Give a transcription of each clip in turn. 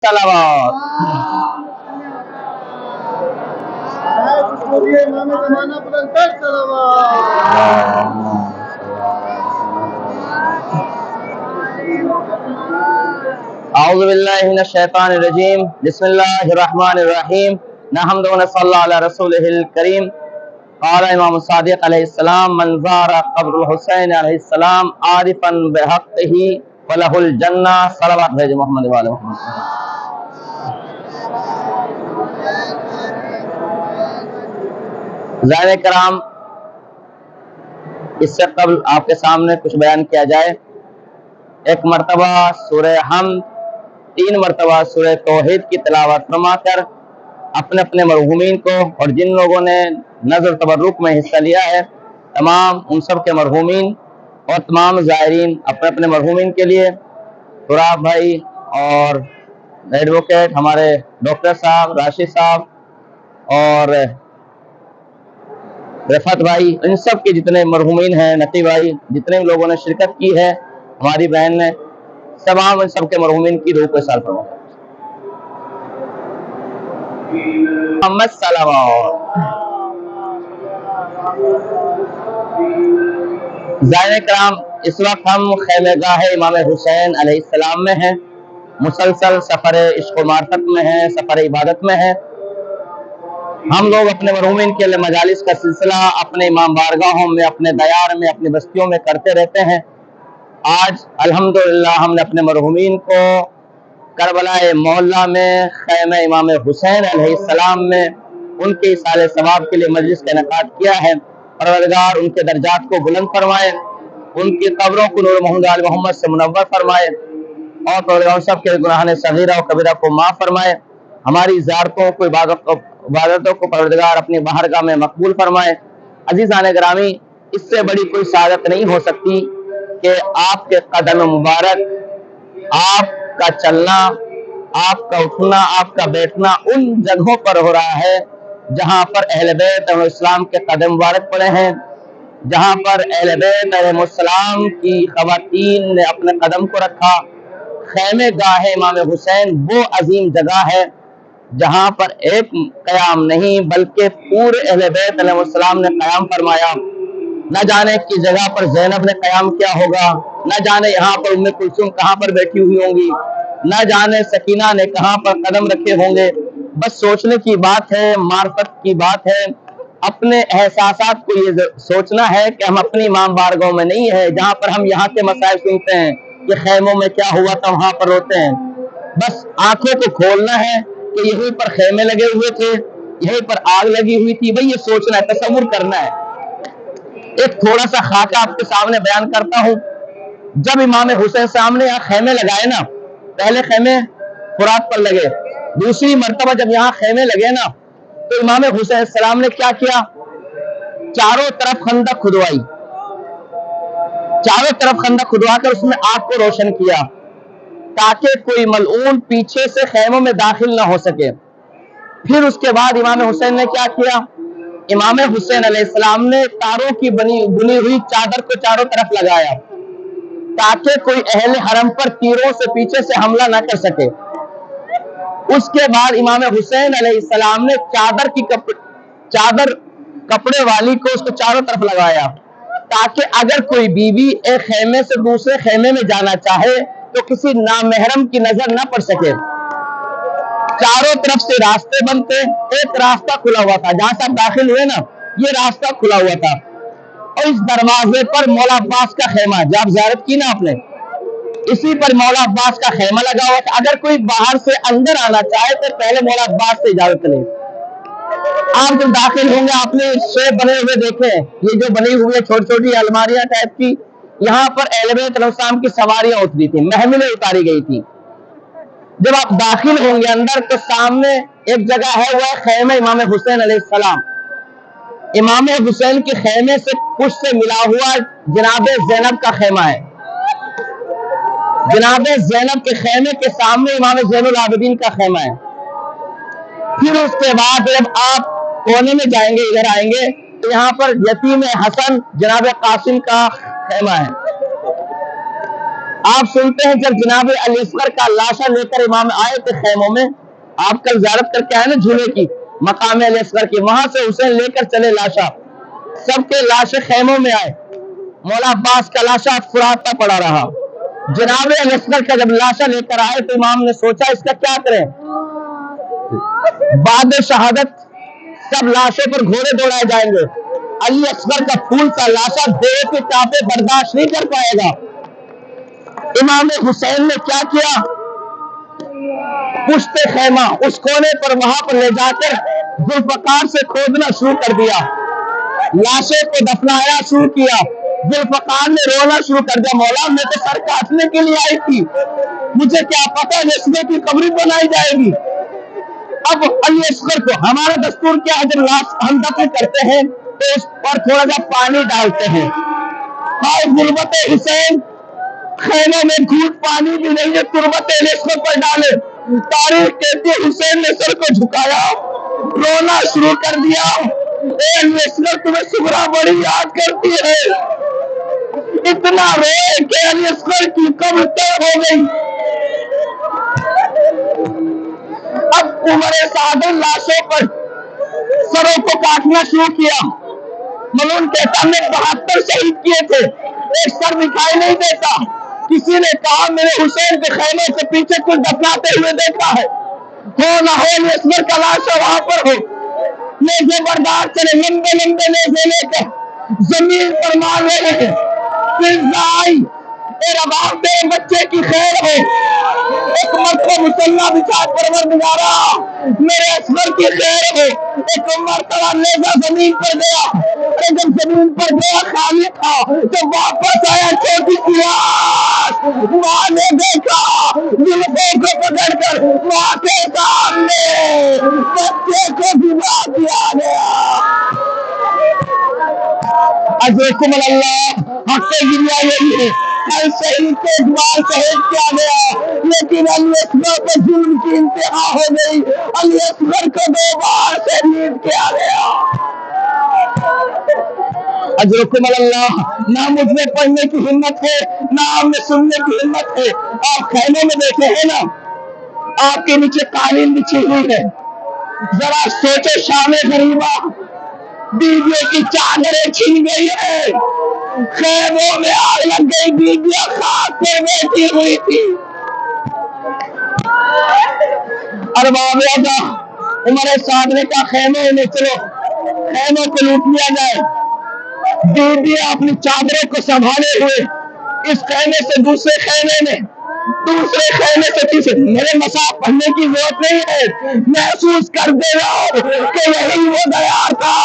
صلوات اعوذ باللہ من الشیطان الرجیم بسم اللہ الرحمن الرحیم نحمد و نصلی علی رسولہ الکریم قال امام صادق علیہ السلام من زار قبر الحسین علیہ السلام عارفا بحقہ فلہ الجنہ صلوات بھیج محمد والے محمد. زائرین کرام، اس سے قبل آپ کے سامنے کچھ بیان کیا جائے. ایک مرتبہ سورہ حمد، 3 مرتبہ سورہ توحید کی تلاوت فرما کر اپنے اپنے مرحومین کو اور جن لوگوں نے نظر تبرک میں حصہ لیا ہے تمام ان سب کے مرحومین اور تمام زائرین اپنے اپنے مرحومین کے لیے تراب بھائی اور ایڈوکیٹ ہمارے ڈاکٹر صاحب، راشد صاحب اور رفعت بھائی، ان سب کے جتنے مرحومین ہیں، نقی بھائی، جتنے لوگوں نے شرکت کی ہے، ہماری بہن نے، تمام ان سب کے مرحومین کی روح کو سال فرمائے. محمد صلوات. زائرین کرام، اس وقت ہم خیمہ گاہ امام حسین علیہ السلام میں ہیں، مسلسل سفر عشق و معرفت میں ہیں، سفر عبادت میں ہیں. ہم لوگ اپنے مرحومین کے لیے مجالس کا سلسلہ اپنے امام بارگاہوں میں، اپنے دیار میں، اپنی بستیوں میں کرتے رہتے ہیں. آج الحمدللہ ہم نے اپنے مرحومین کو کربلا معلیٰ میں خیمہ امام حسین علیہ السلام میں ان کے ایصال ثواب کے لیے مجلس کا انعقاد کیا ہے. پروردگار ان کے درجات کو بلند فرمائے، ان کی قبروں کو نور محمد آل محمد سے منور فرمائے اور پروردگار سب کے گناہان صغیرہ و کبیرہ کو معاف فرمائے. ہماری زیارتوں کو، عبادتوں کو پروردگار اپنی بارگاہ میں مقبول فرمائے. عزیزان گرامی، اس سے بڑی کوئی سعادت نہیں ہو سکتی کہ آپ کے قدم مبارک، آپ کا چلنا، آپ کا اٹھنا، آپ کا بیٹھنا ان جگہوں پر ہو رہا ہے جہاں پر اہل بیت علیہ السلام کے قدم مبارک پڑے ہیں، جہاں پر اہل بیت علیہ السلام کی خواتین نے اپنے قدم کو رکھا. خیمہ گاہ امام حسین وہ عظیم جگہ ہے جہاں پر ایک قیام نہیں بلکہ پورے اہل بیت علیہ السلام نے قیام فرمایا. نہ جانے کی جگہ پر زینب نے قیام کیا ہوگا، نہ جانے یہاں پر ام کلثوم کہاں پر بیٹھی ہوئی ہوں گی، نہ جانے سکینہ نے کہاں پر قدم رکھے ہوں گے. بس سوچنے کی بات ہے، معرفت کی بات ہے. اپنے احساسات کو یہ سوچنا ہے کہ ہم اپنی امام بارگاہوں میں نہیں ہے جہاں پر ہم یہاں کے مسائل سنتے ہیں کہ خیموں میں کیا ہوا تھا وہاں پر روتے ہیں. بس آنکھوں کو کھولنا ہے کہ یہیں پر خیمے لگے ہوئے تھے، یہیں پر آگ لگی ہوئی تھی. بھئی یہ سوچنا ہے، تصور کرنا ہے. ایک تھوڑا سا خاکہ آپ کے سامنے بیان کرتا ہوں. جب امام حسین سامنے یہاں خیمے لگائے نا، پہلے خیمے فرات پر لگے، دوسری مرتبہ جب یہاں خیمے لگے نا تو امام حسین السلام نے کیا کیا؟ چاروں طرف خندق کھدوائی، چاروں طرف خندق کھدوا کر اس میں آگ کو روشن کیا تاکہ کوئی ملعون پیچھے سے خیموں میں داخل نہ ہو سکے. پھر اس کے بعد امام حسین نے کیا کیا؟ امام حسین علیہ السلام نے تاروں کی بنی ہوئی چادر کو چاروں طرف لگایا تاکہ کوئی اہل حرم پر تیروں سے پیچھے سے حملہ نہ کر سکے. اس کے بعد امام حسین علیہ السلام نے چادر کپڑے والی کو اس کو چاروں طرف لگایا تاکہ اگر کوئی بیوی ایک خیمے سے دوسرے خیمے میں جانا چاہے تو کسی نامحرم کی نظر نہ پڑ سکے. چاروں طرف سے راستے بند تھے، ایک راستہ کھلا ہوا تھا جہاں سے آپ داخل ہوئے نا، یہ راستہ کھلا ہوا تھا اور اس دروازے پر مولا عباس کا خیمہ، جب زیارت کی نا آپ نے، اسی پر مولا عباس کا خیمہ لگا ہوا تھا. اگر کوئی باہر سے اندر آنا چاہے تو پہلے مولا عباس سے اجازت لے. آپ جب داخل ہوں گے آپ نے شیپ بنے ہوئے دیکھے، یہ جو بنی ہوئی ہے چھوٹی چھوٹی الماریاں ٹائپ کی، یہاں پر اہل بیت علیہ السلام کی سواریاں اتری تھی، محملیں اتاری گئی تھی. جب آپ داخل ہوں گے اندر تو سامنے ایک جگہ ہے، وہ ہے خیمہ امام حسین علیہ السلام. امام حسین کے خیمے سے کچھ سے ملا ہوا جناب زینب کا خیمہ ہے. جناب زینب کے خیمے کے سامنے امام زین العابدین کا خیمہ ہے. پھر اس کے بعد جب آپ کونے میں جائیں گے، ادھر آئیں گے تو یہاں پر یتیم حسن جناب قاسم کا خیمہ ہے. آپ سنتے ہیں جب جناب علی اصغر کا لاشا لے کر امام آئے تھے خیموں میں، آپ کل زیارت کر کے آئے نا جھولے کی، مقام علی اصغر کی، وہاں سے حسین لے کر چلے لاشا، سب کے لاشے خیموں میں آئے، مولا عباس کا لاشا فراتا پڑا رہا۔ جناب علی اصغر کا جب لاشا لے کر آئے تو امام نے سوچا اس کا کیا کریں، بعد شہادت سب لاشوں پر گھوڑے دوڑائے جائیں گے، علی اصغر کا پھول کا لاشا گھوڑے کے ٹانپے برداشت نہیں کر پائے گا۔ امام حسین نے کیا کیا، پشت خیمہ اس کونے پر وہاں پر لے جا کر ذوالفقار سے کھودنا شروع کر دیا، لاشوں کو دفنایا شروع کیا۔ ذوالفقار نے رونا شروع کر دیا، مولا میں تو سر کاٹنے کے لیے آئی تھی، مجھے کیا پتا نسبے کی قبر بنائی جائے گی۔ اب علی اصغر کو ہمارا دستور کیا ہے، جب لاش ہم دفن کرتے ہیں تو اس پر تھوڑا سا پانی ڈالتے ہیں۔ ہائے غربت حسین، خیموں میں گھوٹ پانی بھی نہیں ہے، تربت علی اصغر پر ڈالے۔ تاریخ کہتی ہے حسین نے سر کو جھکایا، رونا شروع کر دیا، اے علی اصغر تمہیں صغرا بڑی یاد کرتی ہے، اتنا روئے کہ علی اصغر کی قبر طے ہو گئی۔ اب عمر سعد لاشوں پر سروں کو کاٹنا شروع کیا۔ ملون کہتا ہم نے 72 شہید کیے تھے، ایک سر دکھائی نہیں دیتا۔ کسی نے کہا میں نے حسین کے خیمے کے پیچھے کچھ دفناتے ہوئے دیکھا ہے، ہو نہ ہو علی اصغر کا لاشا وہاں پر ہو۔ نیزے بردار چلے، لمبے لمبے نیزے لے کر زمین پر مار رہے ہیں۔ فضا آئی، اے رباب تیرے بچے کی خیر ہو، ایک مرتبہ مسلح بچھا پروردگارا میرے اصغر کی خیر ہو۔ ایک مرتبہ نیزہ زمین پر گیا، اور جب زمین پر گیا خالی تھا، جب واپس آیا چھوٹی سی لاش، ماں نے دیکھا زلفوں کو پکڑ کر ماں کے سامنے بچے کو دبا دیا گیا۔ اجرکم اللہ، حق گریا یہی ہے، ہر شہید کے اقبال شہید کیا گیا، لیکن علی اصغر پر ظلم کی انتہا ہو گئی، علی اصغر کو 2 بار شہید کیا گیا۔ اجرکم اللہ، نہ مجھ میں پڑھنے کی ہمت ہے، نہ آپ میں سننے کی ہمت ہے۔ آپ خیمے میں دیکھے ہیں نا، آپ کے نیچے قالین بچھی ہوئی ہے، ذرا سوچو شام غریبہ، بیویوں کی چادریں چھن گئی ہے، خیموں میں آگ لگ گئی، بیویاں خاک پر بیٹھی ہوئی تھی۔ ارباب اعضا عمر سعد نے کہا خیموں میں چلو، خیموں کو لوٹ لیا جائے۔ بیویاں اپنی چادروں کو سنبھالے ہوئے اس خیمے سے دوسرے خیمے میں، دوسرے خیمے سے تیسرے، میرے مصاحف پڑھنے کی ضرورت نہیں ہے، محسوس کر دے رہا کہ یہی وہ دیار تھا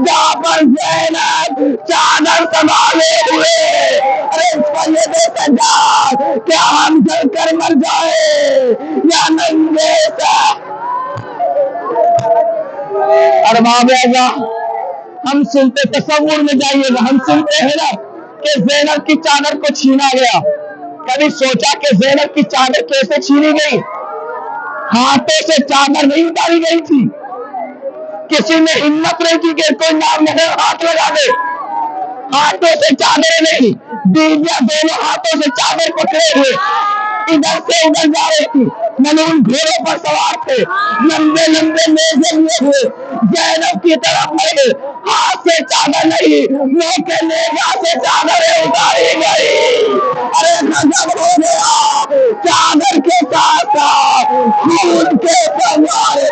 جہاں پر زینب چادر سنبھالے ہوئے، ارے سید سجاد کیا ہم جل کر مر جائے یا ننگے سے۔ ارباب اعضا ہم سنتے، تصور میں جائیے گا، ہم سنتے ہیں نا کہ زینب کی چادر کو چھینا گیا، کبھی سوچا کہ زینب کی چادر کیسے چھینی گئی؟ ہاتھوں سے چادر نہیں اتاری گئی تھی، کسی نے ہمت نہیں کی کہ کوئی نام نہیں ہاتھ لگا دے، ہاتھوں سے چادریں نہیں، بیویاں دونوں ہاتھوں سے چادر پکڑے ہوئے ادھر سے ادھر جا رہی تھی، ملون گھوڑوں پر سوار تھے، لمبے لمبے نیزے لیے ہوئے زینب کی طرف بڑھے، ہاتھ سے چادر نہیں، منہ کے نیزہ سے چادریں اتاری گئی۔ ارے غضب ہو گیا، چادر کے ساتھ ساتھ خون کے فوارے۔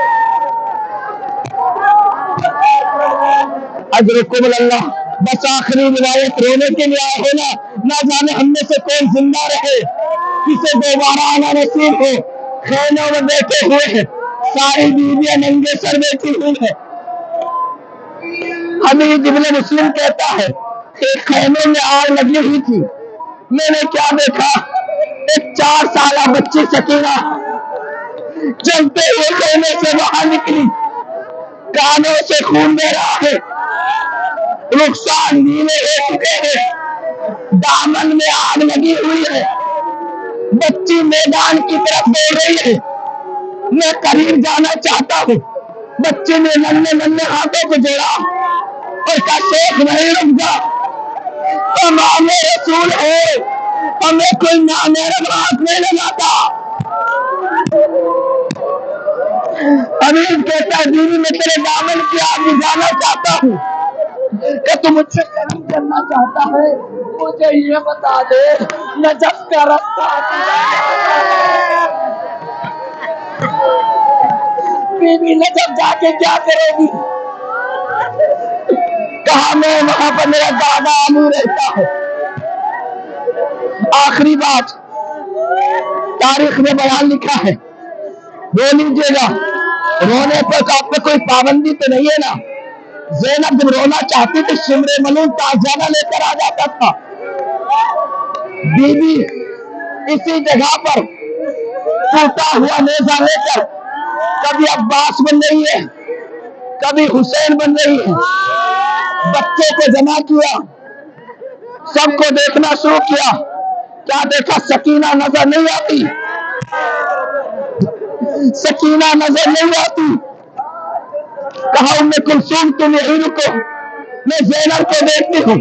اجرکم اللہ، بس آخری روایت رونے کے لیے آئے ہو نا، نہ جانے ہم میں سے کون زندہ رہے، کسے دوبارہ آنا نصیب ہو۔ خیموں میں بیٹھے ہوئے ہیں، ساری بیویاں ننگے سر بیٹھی ہوئی ہیں۔ حمید ابن مسلم کہتا ہے ایک خیمے میں آگ لگی ہوئی تھی، میں نے کیا دیکھا، ایک 4 سالہ بچی سکینہ چلتے ہوئے خیمے سے باہر نکلی، کانوں سے خون بہ رہا ہے، رخسار نیلے ہو چکے ہیں، دامن میں آگ لگی ہوئی ہے، بچی میدان کی طرف دوڑ رہی ہے، میں قریب جانا چاہتا ہوں، بچے نے ننھے ننھے ہاتھوں کو جوڑا اور کہا شیخ نہیں رک جا، امام رسول ہے، ہمیں کوئی نامحرم ہاتھ نہیں لگاتا. امین کہتا ہے بیوی میں تیرے دامن کی آگ بجھانا چاہتا ہوں کہ تو مجھ سے کرم کرنا چاہتا ہے. مجھے یہ بتا دے نجف کا رستہ بیوی نجف جا کے کیا کرے گی؟ کہا میں وہاں پر میرا دادا علی رہتا ہے. آخری بات تاریخ میں بیان لکھا ہے. رو لیجیے گا. رونے پر آپ پہ کوئی پابندی تو نہیں ہے نا. زینب جب رونا چاہتی تھی شمر ملول تازیانہ لے کر آ جاتا تھا. بی بی اسی جگہ پر ٹوٹا ہوا نیزہ لے کر کبھی عباس بن رہی ہے کبھی حسین بن رہی ہے. بچے کو جمع کیا, سب کو دیکھنا شروع کیا. کیا دیکھا؟ سکینہ نظر نہیں آتی. سکینہ نظر نہیں آتی. کہا ام کلثوم تم یہی رکو, میں زینب کو دیکھتی ہوں.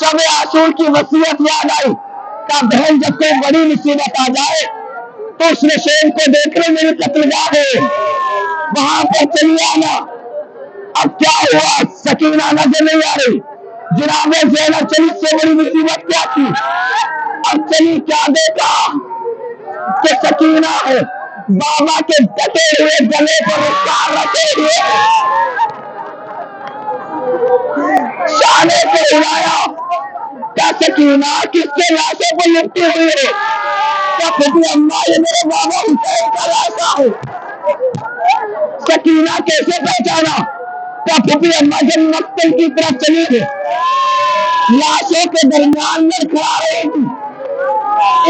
شب عاشور کی وصیت یاد آئی. کہا بہن جب کوئی بڑی مصیبت آ جائے تو اس نشین کو دیکھنے میری قتل گاہ ہے, وہاں پر چلی آنا. اب کیا ہوا؟ سکینہ نظر نہیں آ رہی. جناب زینب چلی, سے بڑی مصیبت کیا تھی؟ اب چلی کیا دیکھا کہ سکینہ ہے بابا کے ڈٹے ہوئے گلے پر رخسار رکھے ہوئے شانے کو ہلایا. کیا سکینہ کس کے لاشوں پر لپٹی ہوئی ہے؟ کیا پھوپھی اماں یہ میرے بابا حسین کا لاشا ہے؟ سکینہ کیسے پہچانا؟ کیا پھوپھی اماں جب مقتل کی طرف چلی گئی لاشوں کے درمیان میں کھڑا رہی تھی.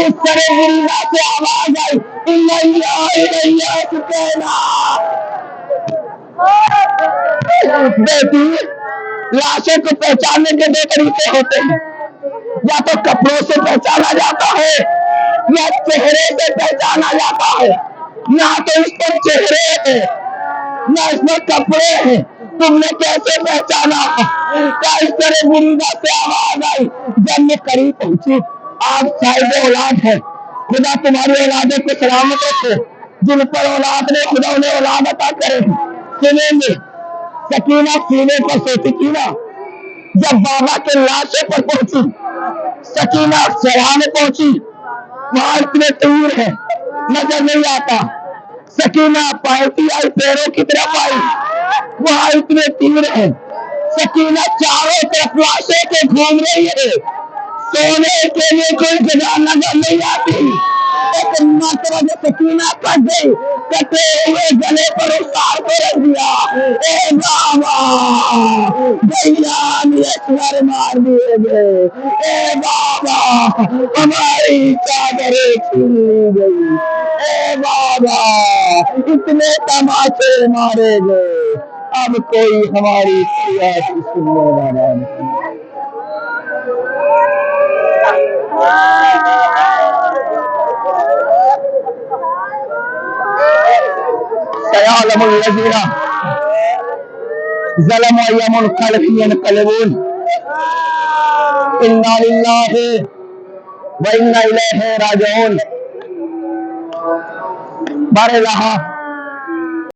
اس طرح مریضہ سے آواز آئی بیٹی, لاشوں کو پہچاننے کے 2 طریقے ہوتے ہیں. یا تو کپڑوں سے پہچانا جاتا ہے یا چہرے سے پہچانا جاتا ہے. نہ تو اس پر چہرے ہیں نہ اس میں کپڑے ہیں, تم نے کیسے پہچانا؟ کیا اس طرح مریضہ سے آواز آئی. جب میں قریب پہنچی, آپ صاحب اولاد ہیں, خدا تمہاری اولادوں کو سلامت رکھے. جن پر اولاد نے خدا انہیں اولاد عطا کرے. سنیں گے سکینہ سینے پر سوتی تھی نا. جب بابا کے لاشوں پر پہنچی سکینہ سراہنے پہنچی, وہاں اتنے تیر ہیں نظر نہیں آتا. سکینہ پالٹی آئی پیروں کی طرف آئی, وہاں اتنے تیر ہیں. سکینہ چاروں طرف لاشیں کے گھوم رہی ہے, سونے کے لیے کوئی جگہ نظر نہیں آتی. ایک مرتبہ سکینہ کٹ گئی, کٹے ہوئے گلے پر رخسار کو رکھ دیا. اے بابا بیان اسور مار دیے گئے. اے بابا ہماری چادریں چھین گئی. اے بابا اتنے تماچے مارے گئے, اب کوئی ہماری فریاد سننے والا نہیں. سيعلم الذين ظلموا أي منقلب ينقلبون إنا لله وإنا إليه راجعون. بارے